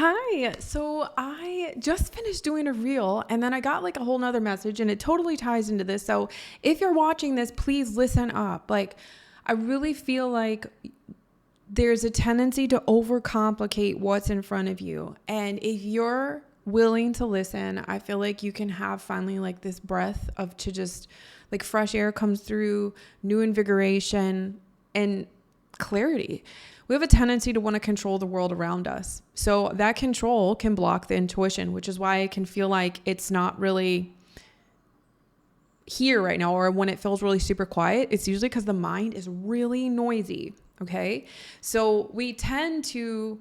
Hi. So I just finished doing a reel and then I got like a whole nother message and it totally ties into this. So if you're watching this, please listen up. Like, I really feel like there's a tendency to overcomplicate what's in front of you. And if you're willing to listen, I feel like you can have finally like this breath of to just like fresh air comes through, new invigoration and clarity. We have a tendency to want to control the world around us. So that control can block the intuition, which is why it can feel like it's not really here right now, or when it feels really super quiet, it's usually because the mind is really noisy. Okay. So we tend to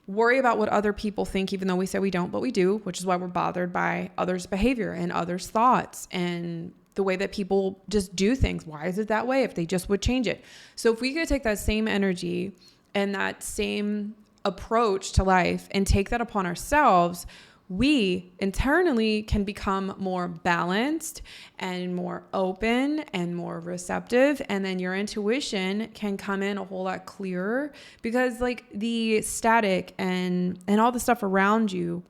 worry about what other people think, even though we say we don't, but we do, which is why we're bothered by others' behavior and others' thoughts and the way that people just do things. Why is it that way if they just would change it? So if we could take that same energy and that same approach to life and take that upon ourselves, we internally can become more balanced and more open and more receptive. And then your intuition can come in a whole lot clearer because like the static and all the stuff around you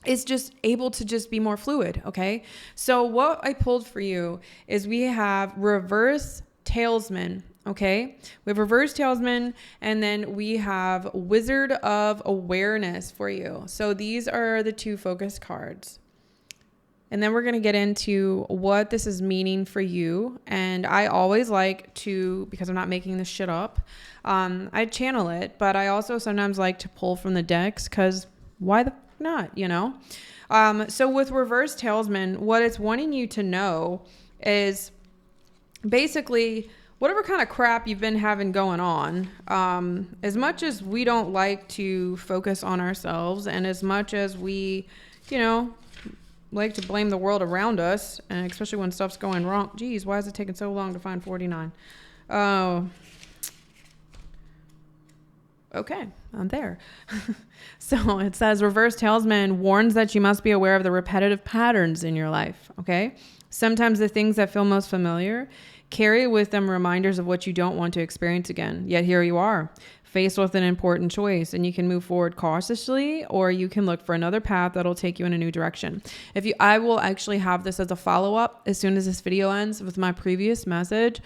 is just able to just be more fluid. Okay. So what I pulled for you is we have reverse talesman. Okay. We have reverse talesman and then we have wizard of awareness for you. So these are the two focus cards. And then we're going to get into what this is meaning for you. And I always like to, because I'm not making this shit up, I channel it, but I also sometimes like to pull from the decks because why the not, you know? So with reverse talesman, what it's wanting you to know is basically whatever kind of crap you've been having going on, as much as we don't like to focus on ourselves and as much as we, you know, like to blame the world around us, and especially when stuff's going wrong. Geez, why is it taking so long to find 49? Oh, okay, I'm there. So it says reverse talesman warns that you must be aware of the repetitive patterns in your life. Okay. Sometimes the things that feel most familiar carry with them reminders of what you don't want to experience again. Yet here you are, faced with an important choice, and you can move forward cautiously, or you can look for another path that'll take you in a new direction. I will actually have this as a follow-up as soon as this video ends with my previous message.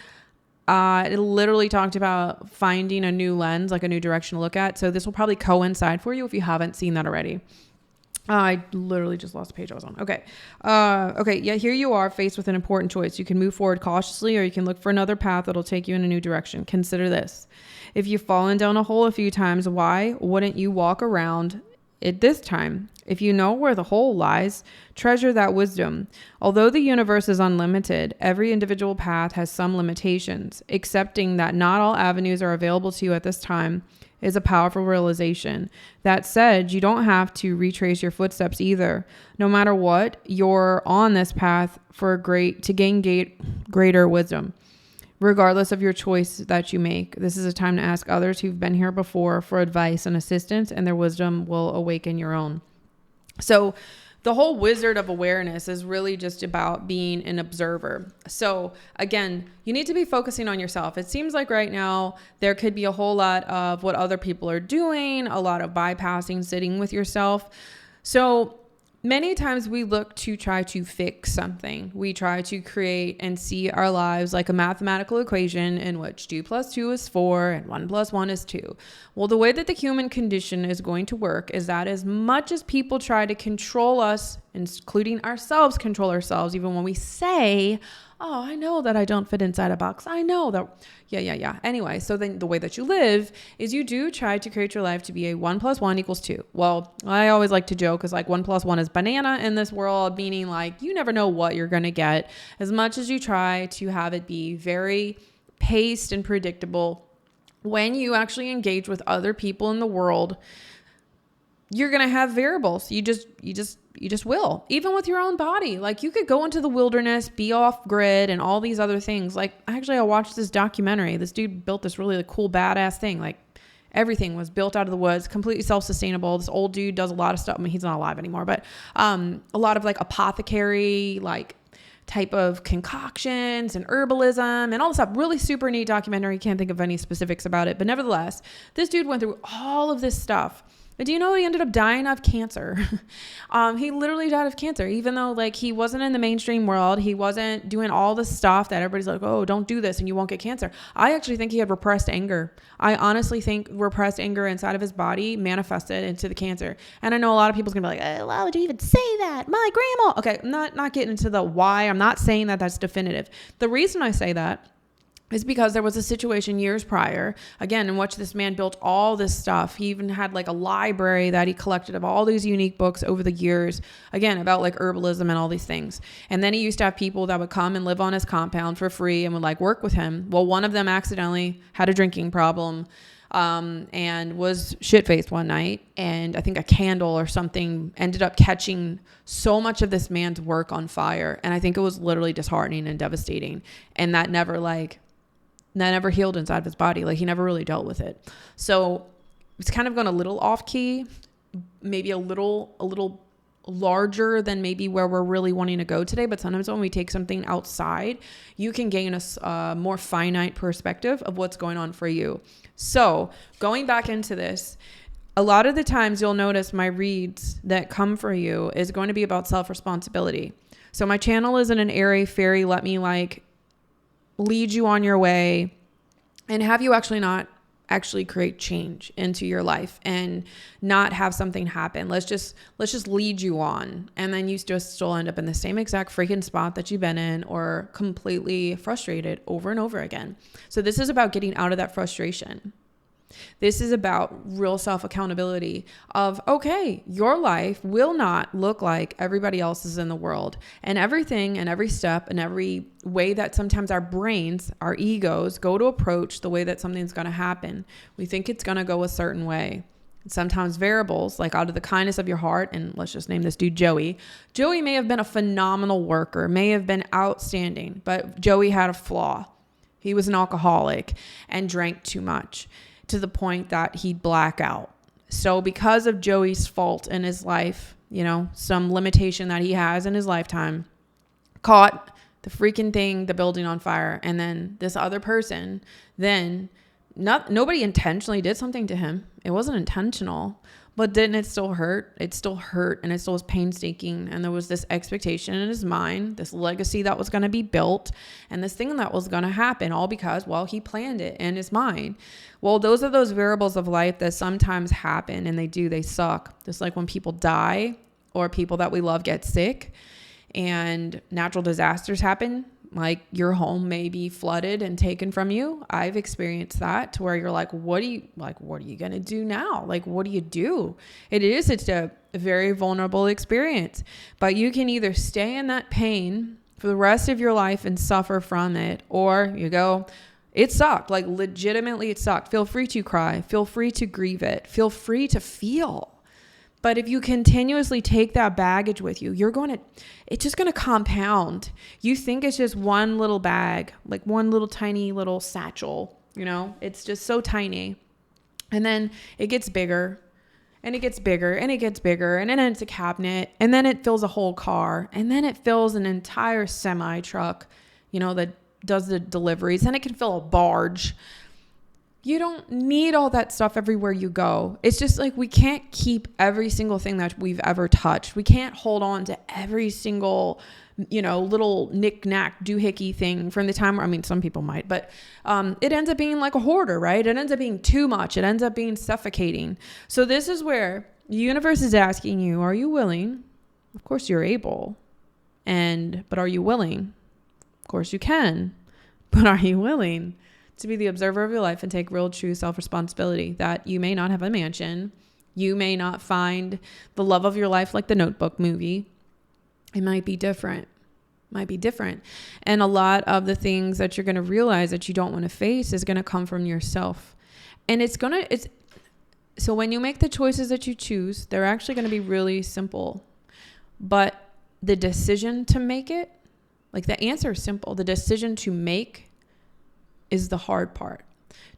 It literally talked about finding a new lens, like a new direction to look at. So this will probably coincide for you if you haven't seen that already. I literally just lost the page I was on. Okay. Okay. Yeah. Here you are faced with an important choice. You can move forward cautiously, or you can look for another path that'll take you in a new direction. Consider this. If you've fallen down a hole a few times, why wouldn't you walk around it this time? If you know where the hole lies, treasure that wisdom. Although the universe is unlimited, every individual path has some limitations. Accepting that not all avenues are available to you at this time is a powerful realization. That said, you don't have to retrace your footsteps either. No matter what, you're on this path to gain greater wisdom. Regardless of your choice that you make, this is a time to ask others who've been here before for advice and assistance, and their wisdom will awaken your own. So the whole wizard of awareness is really just about being an observer. So again, you need to be focusing on yourself. It seems like right now there could be a whole lot of what other people are doing, a lot of bypassing, sitting with yourself. So many times we look to try to fix something. We try to create and see our lives like a mathematical equation in which 2 + 2 is 4 and 1 + 1 is 2. Well, the way that the human condition is going to work is that as much as people try to control us, including ourselves, control ourselves, even when we say, oh, I know that I don't fit inside a box. I know that. Yeah. Anyway, so then the way that you live is you do try to create your life to be a 1 + 1 = 2. Well, I always like to joke because like 1 + 1 is banana in this world, meaning like you never know what you're going to get as much as you try to have it be very paced and predictable. When you actually engage with other people in the world, you're going to have variables. You just will. Even with your own body. Like you could go into the wilderness, be off grid and all these other things. Like actually I watched this documentary. This dude built this really cool badass thing. Like everything was built out of the woods, completely self-sustainable. This old dude does a lot of stuff. I mean, he's not alive anymore, but a lot of like apothecary, like type of concoctions and herbalism and all this stuff. Really super neat documentary. Can't think of any specifics about it, but nevertheless, this dude went through all of this stuff But do you know he ended up dying of cancer? He literally died of cancer, even though like he wasn't in the mainstream world. He wasn't doing all the stuff that everybody's like, oh, don't do this and you won't get cancer. I actually think he had repressed anger. I honestly think repressed anger inside of his body manifested into the cancer. And I know a lot of people's gonna be like, why would you even say that? My grandma. Okay, I'm not getting into the why. I'm not saying that that's definitive. The reason I say that is because there was a situation years prior, again, in which this man built all this stuff. He even had like a library that he collected of all these unique books over the years, again, about like herbalism and all these things. And then he used to have people that would come and live on his compound for free and would like work with him. Well, one of them accidentally had a drinking problem and was shit-faced one night. And I think a candle or something ended up catching so much of this man's work on fire. And I think it was literally disheartening and devastating. And that never healed inside of his body. Like he never really dealt with it. So it's kind of gone a little off key, maybe a little larger than maybe where we're really wanting to go today. But sometimes when we take something outside, you can gain a more finite perspective of what's going on for you. So going back into this, a lot of the times you'll notice my reads that come for you is going to be about self-responsibility. So my channel isn't an airy fairy, let me like lead you on your way and have you not actually create change into your life and not have something happen. Let's just lead you on. And then you just still end up in the same exact freaking spot that you've been in or completely frustrated over and over again. So this is about getting out of that frustration. This is about real self-accountability of, okay, your life will not look like everybody else's in the world. And everything and every step and every way that sometimes our brains, our egos go to approach the way that something's going to happen. We think it's going to go a certain way. Sometimes variables, like out of the kindness of your heart, and let's just name this dude Joey. Joey may have been a phenomenal worker, may have been outstanding, but Joey had a flaw. He was an alcoholic and drank too much, to the point that he'd black out. So because of Joey's fault in his life, some limitation that he has in his lifetime, caught the freaking thing, the building on fire. And then this other person, nobody intentionally did something to him. It wasn't intentional, but didn't it still hurt? It still hurt and it still was painstaking. And there was this expectation in his mind, this legacy that was going to be built and this thing that was going to happen all because, he planned it in his mind. Well, those are those variables of life that sometimes happen and they suck. Just like when people die or people that we love get sick and natural disasters happen. Like your home may be flooded and taken from you. I've experienced that to where you're like, what are you going to do now? Like, what do you do? It's a very vulnerable experience, but you can either stay in that pain for the rest of your life and suffer from it, or you go, it sucked. Like legitimately it sucked. Feel free to cry. Feel free to grieve it. Feel free to feel. But if you continuously take that baggage with you, it's just going to compound. You think it's just one little bag, like one little tiny little satchel, it's just so tiny. And then it gets bigger and it gets bigger and it gets bigger. And then it's a cabinet and then it fills a whole car and then it fills an entire semi truck, that does the deliveries, and it can fill a barge. You don't need all that stuff everywhere you go. It's just like we can't keep every single thing that we've ever touched. We can't hold on to every single, little knick-knack doohickey thing from the time where, some people might, but it ends up being like a hoarder, right? It ends up being too much. It ends up being suffocating. So this is where the universe is asking you, are you willing? Of course you're able. But are you willing? Of course you can. But are you willing to be the observer of your life and take real, true self-responsibility that you may not have a mansion. You may not find the love of your life like the Notebook movie. It might be different. And a lot of the things that you're going to realize that you don't want to face is going to come from yourself. And so when you make the choices that you choose, they're actually going to be really simple. But the decision to make it, like the answer is simple. The decision to make is the hard part.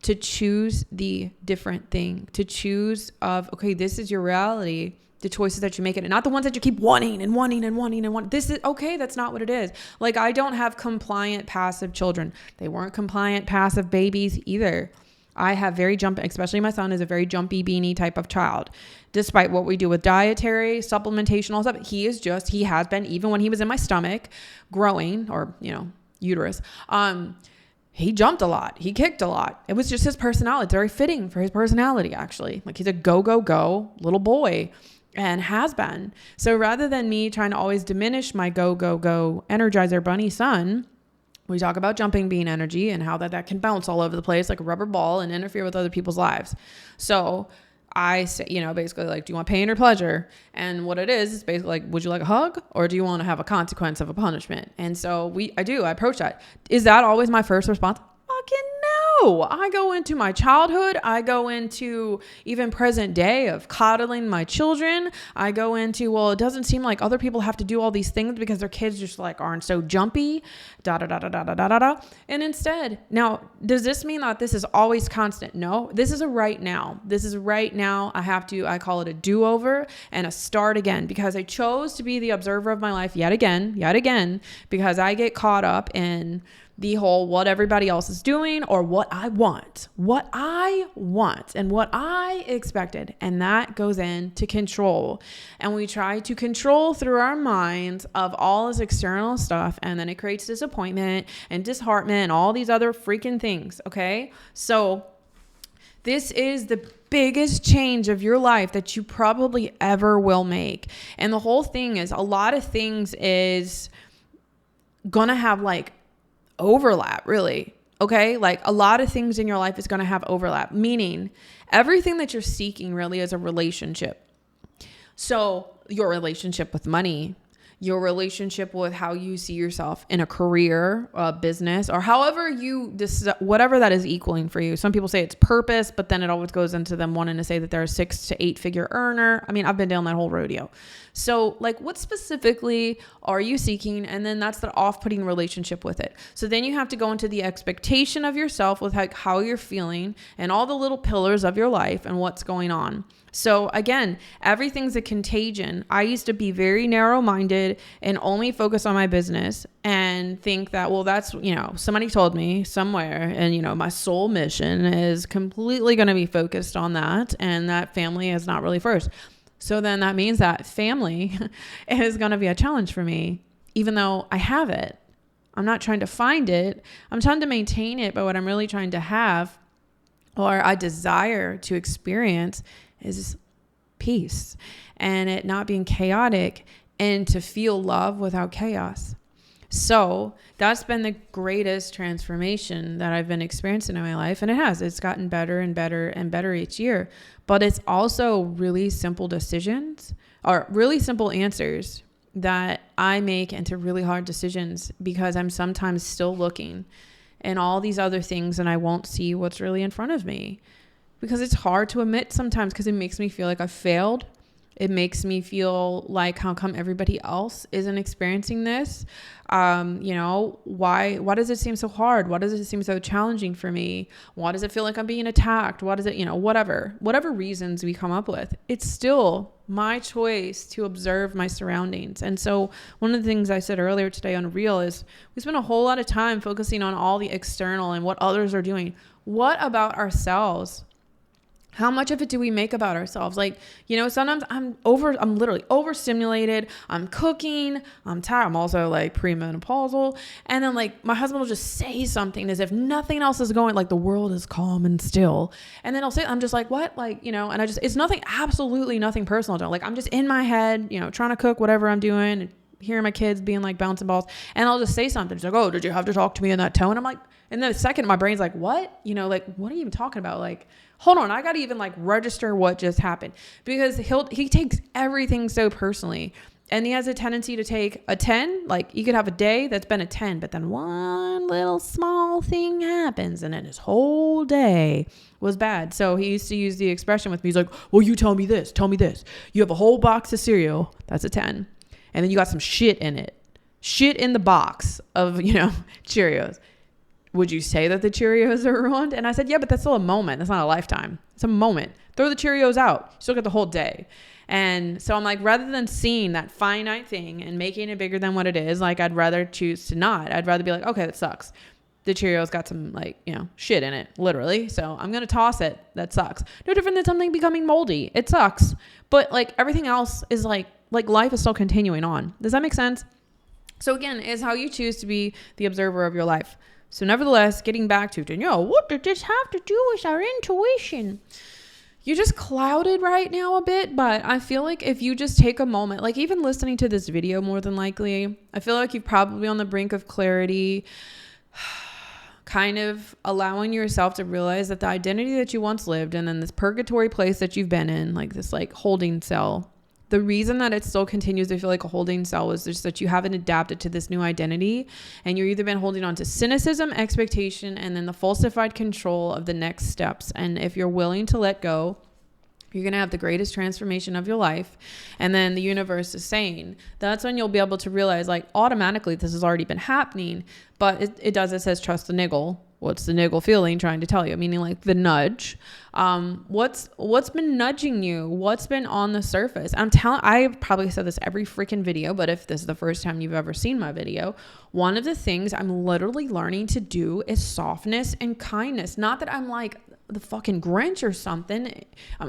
To choose the different thing, to choose okay, this is your reality, the choices that you make it, and not the ones that you keep wanting and wanting and wanting and wanting. This is okay. That's not what it is. Like, I don't have compliant passive children. They weren't compliant passive babies either. I have very jumpy, especially my son is a very jumpy beanie type of child. Despite what we do with dietary, supplementation, all stuff, he has been, even when he was in my stomach growing, or, uterus, he jumped a lot. He kicked a lot. It was just his personality. It's very fitting for his personality, actually. Like, he's a go, go, go little boy, and has been. So rather than me trying to always diminish my go, go, go Energizer Bunny son, we talk about jumping bean energy and how that can bounce all over the place like a rubber ball and interfere with other people's lives. So I say, basically, like, do you want pain or pleasure? And what it is basically like, would you like a hug, or do you want to have a consequence of a punishment? And so I approach that. Is that always my first response? Fucking no. I go into my childhood. I go into even present day of coddling my children. I go into, well, it doesn't seem like other people have to do all these things because their kids just like aren't so jumpy, da da da da da da da da. And instead, now, does this mean that this is always constant? No, this is a right now. This is right now. I call it a do-over and a start again, because I chose to be the observer of my life yet again, because I get caught up in the whole what everybody else is doing or what I want and what I expected. And that goes into control. And we try to control through our minds of all this external stuff. And then it creates disappointment and disheartenment and all these other freaking things. Okay. So this is the biggest change of your life that you probably ever will make. And the whole thing is, a lot of things is gonna have like overlap, really. Okay. Like, a lot of things in your life is going to have overlap, meaning everything that you're seeking really is a relationship. So your relationship with money, your relationship with how you see yourself in a career, a business, or however whatever that is equaling for you. Some people say it's purpose, but then it always goes into them wanting to say that they're a 6 to 8 figure earner. I mean, I've been down that whole rodeo. So like, what specifically are you seeking? And then that's the off-putting relationship with it. So then you have to go into the expectation of yourself with how you're feeling and all the little pillars of your life and what's going on. So again, everything's a contagion. I used to be very narrow-minded and only focus on my business and think that, well, that's, somebody told me somewhere, and, my soul mission is completely going to be focused on that, and that family is not really first. So then that means that family is going to be a challenge for me, even though I have it. I'm not trying to find it. I'm trying to maintain it. But what I'm really trying to have, or I desire to experience, is peace, and it not being chaotic, and to feel love without chaos. So that's been the greatest transformation that I've been experiencing in my life. And it's gotten better and better and better each year. But it's also really simple decisions, or really simple answers that I make into really hard decisions, because I'm sometimes still looking and all these other things, and I won't see what's really in front of me, because it's hard to admit sometimes, because it makes me feel like I've failed. It makes me feel like, how come everybody else isn't experiencing this? Why does it seem so hard? Why does it seem so challenging for me? Why does it feel like I'm being attacked? What is it, whatever reasons we come up with, it's still my choice to observe my surroundings. And so one of the things I said earlier today on Reel is, we spend a whole lot of time focusing on all the external and what others are doing. What about ourselves? How much of it do we make about ourselves? Like, sometimes I'm literally overstimulated. I'm cooking. I'm tired. I'm also like premenopausal. And then like, my husband will just say something as if nothing else is going, like the world is calm and still. And then I'm just like, what? Like, and it's absolutely nothing personal. Like, I'm just in my head, trying to cook whatever I'm doing, and hearing my kids being like bouncing balls. And I'll just say something. She's like, oh, did you have to talk to me in that tone? I'm like, and then the second my brain's like, what? Like, what are you even talking about? Like, hold on, I got to even like register what just happened, because he takes everything so personally, and he has a tendency to take a 10. Like, you could have a day that's been a 10, but then one little small thing happens, and then his whole day was bad. So he used to use the expression with me. He's like, well, you tell me this. You have a whole box of cereal. That's a 10. And then you got some shit in it. Shit in the box of, Cheerios. Would you say that the Cheerios are ruined? And I said, yeah, but that's still a moment. That's not a lifetime. It's a moment. Throw the Cheerios out. You still get the whole day. And so I'm like, rather than seeing that finite thing and making it bigger than what it is, like, I'd rather choose to not. I'd rather be like, okay, that sucks. the Cheerios got some shit in it, literally. So I'm going to toss it. That sucks. No different than something becoming moldy. It sucks. But like everything else is like life is still continuing on. Does that make sense? So again, is how you choose to be the observer of your life. So nevertheless, getting back to Danielle, what did this have to do with our intuition? You just clouded right now a bit, but I feel like if you just take a moment, like even listening to this video more than likely, I feel like you're probably on the brink of clarity, kind of allowing yourself to realize that the identity that you once lived in and this purgatory place that you've been in, like this like holding cell, the reason that it still continues to feel like a holding cell is just that you haven't adapted to this new identity, and you're either been holding on to cynicism, expectation, and then the falsified control of the next steps. And if you're willing to let go, you're going to have the greatest transformation of your life. And then the universe is saying, that's when you'll be able to realize like automatically this has already been happening, but it says trust the niggle. What's the niggle feeling trying to tell you? Meaning like the nudge. What's been nudging you? What's been on the surface? I probably said this every freaking video, but if this is the first time you've ever seen my video, one of the things I'm literally learning to do is softness and kindness. Not that I'm like the fucking Grinch or something.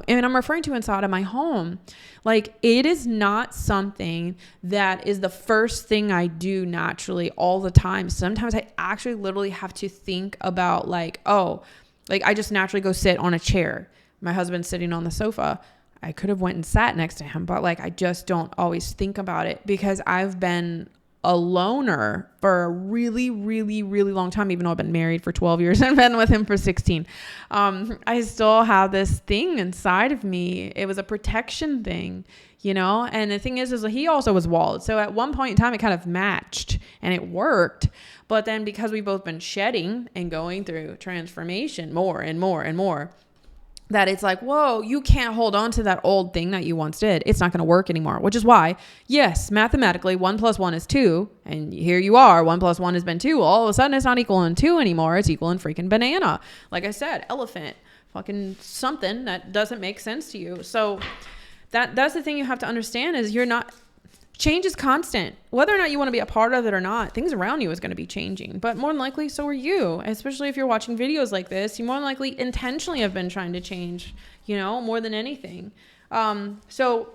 And I'm referring to inside of my home. Like it is not something that is the first thing I do naturally all the time. Sometimes I actually literally have to think about like, I just naturally go sit on a chair. My husband's sitting on the sofa. I could have went and sat next to him, but like, I just don't always think about it because I've been a loner for a really, really, really long time, even though I've been married for 12 years and been with him for 16. I still have this thing inside of me. It was a protection thing, and the thing is he also was walled. So at one point in time, it kind of matched and it worked. But then because we've both been shedding and going through transformation more and more and more, that it's like, whoa, you can't hold on to that old thing that you once did. It's not going to work anymore, which is why, yes, mathematically 1 + 1 is 2. And here you are, 1 + 1 has been 2. All of a sudden it's not equaling 2 anymore. It's equaling freaking banana. Like I said, elephant, fucking something that doesn't make sense to you. So that's the thing you have to understand is change is constant. Whether or not you want to be a part of it or not, things around you is going to be changing. But more than likely, so are you. Especially if you're watching videos like this, you more than likely intentionally have been trying to change, more than anything. So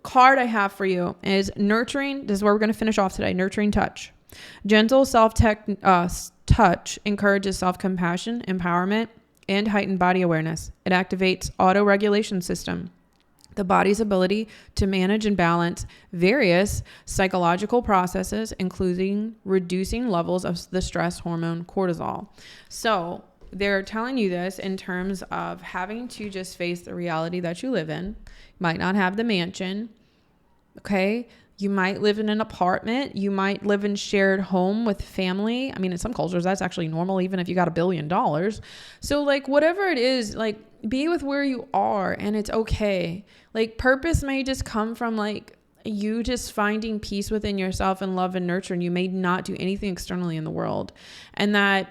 card I have for you is nurturing. This is where we're going to finish off today. Nurturing touch. Gentle touch encourages self-compassion, empowerment, and heightened body awareness. It activates auto-regulation system, the body's ability to manage and balance various psychological processes, including reducing levels of the stress hormone cortisol. So they're telling you this in terms of having to just face the reality that you live in. You might not have the mansion. Okay. You might live in an apartment. You might live in shared home with family. I mean, in some cultures, that's actually normal, even if you got $1 billion. So like whatever it is, like be with where you are and it's okay. Like purpose may just come from like you just finding peace within yourself and love and nurture, and you may not do anything externally in the world. And that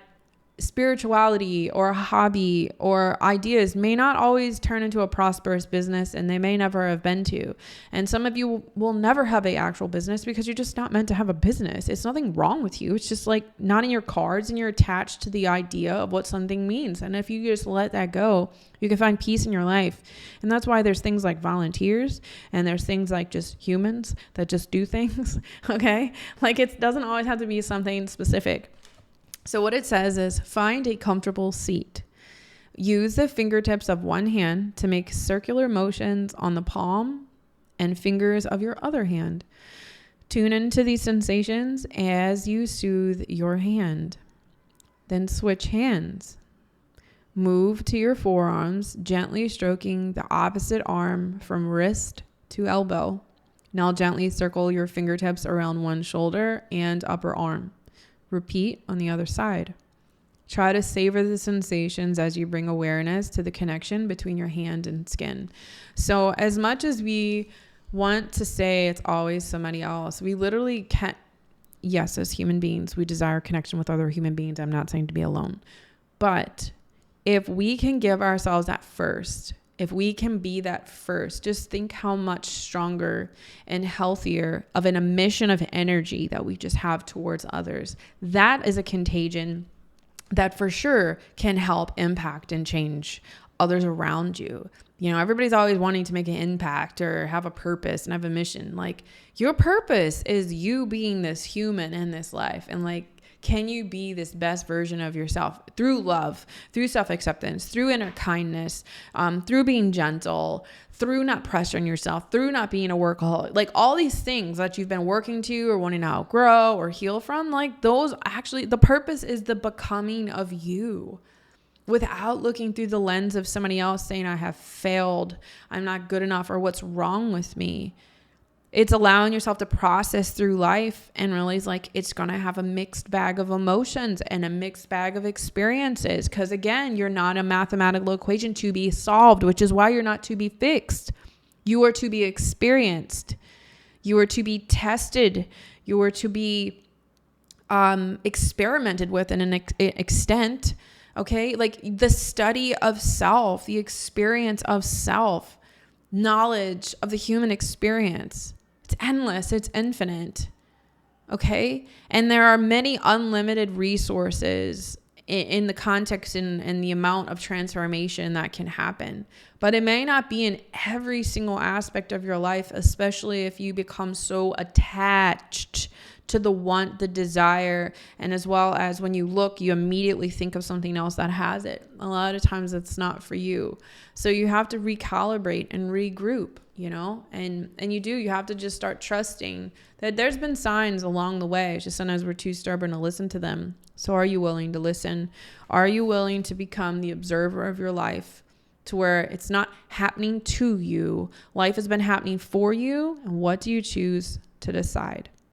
spirituality or a hobby or ideas may not always turn into a prosperous business, and they may never have been to. And some of you will never have an actual business because you're just not meant to have a business. It's nothing wrong with you. It's just like not in your cards, and you're attached to the idea of what something means. And if you just let that go, you can find peace in your life. And that's why there's things like volunteers, and there's things like just humans that just do things. Okay. Like it doesn't always have to be something specific. So what it says is find a comfortable seat. Use the fingertips of one hand to make circular motions on the palm and fingers of your other hand. Tune into these sensations as you soothe your hand. Then switch hands. Move to your forearms, gently stroking the opposite arm from wrist to elbow. Now gently circle your fingertips around one shoulder and upper arm. Repeat on the other side. Try to savor the sensations as you bring awareness to the connection between your hand and skin. So as much as we want to say it's always somebody else, we literally can't. Yes, as human beings, we desire connection with other human beings. I'm not saying to be alone. But if we can give ourselves that first, if we can be that first, just think how much stronger and healthier of an emission of energy that we just have towards others. That is a contagion that for sure can help impact and change others around you. You know, everybody's always wanting to make an impact or have a purpose and have a mission. Like, your purpose is you being this human in this life. And like, can you be this best version of yourself through love, through self-acceptance, through inner kindness, through being gentle, through not pressuring yourself, through not being a workaholic, like all these things that you've been working to or wanting to outgrow or heal from, like those actually, the purpose is the becoming of you, without looking through the lens of somebody else saying, I have failed, I'm not good enough, or what's wrong with me. It's allowing yourself to process through life and realize like it's going to have a mixed bag of emotions and a mixed bag of experiences. Because again, you're not a mathematical equation to be solved, which is why you're not to be fixed. You are to be experienced. You are to be tested. You are to be experimented with in an extent. Okay, like the study of self, the experience of self, knowledge of the human experience. It's endless, it's infinite. Okay, and there are many unlimited resources in the context and the amount of transformation that can happen. But it may not be in every single aspect of your life, especially if you become so attached to the want, the desire, and as well as when you look, you immediately think of something else that has it. A lot of times it's not for you. So you have to recalibrate and regroup, you know, and you have to just start trusting that there's been signs along the way. It's just sometimes we're too stubborn to listen to them. So are you willing to listen? Are you willing to become the observer of your life to where it's not happening to you? Life has been happening for you. And what do you choose to decide?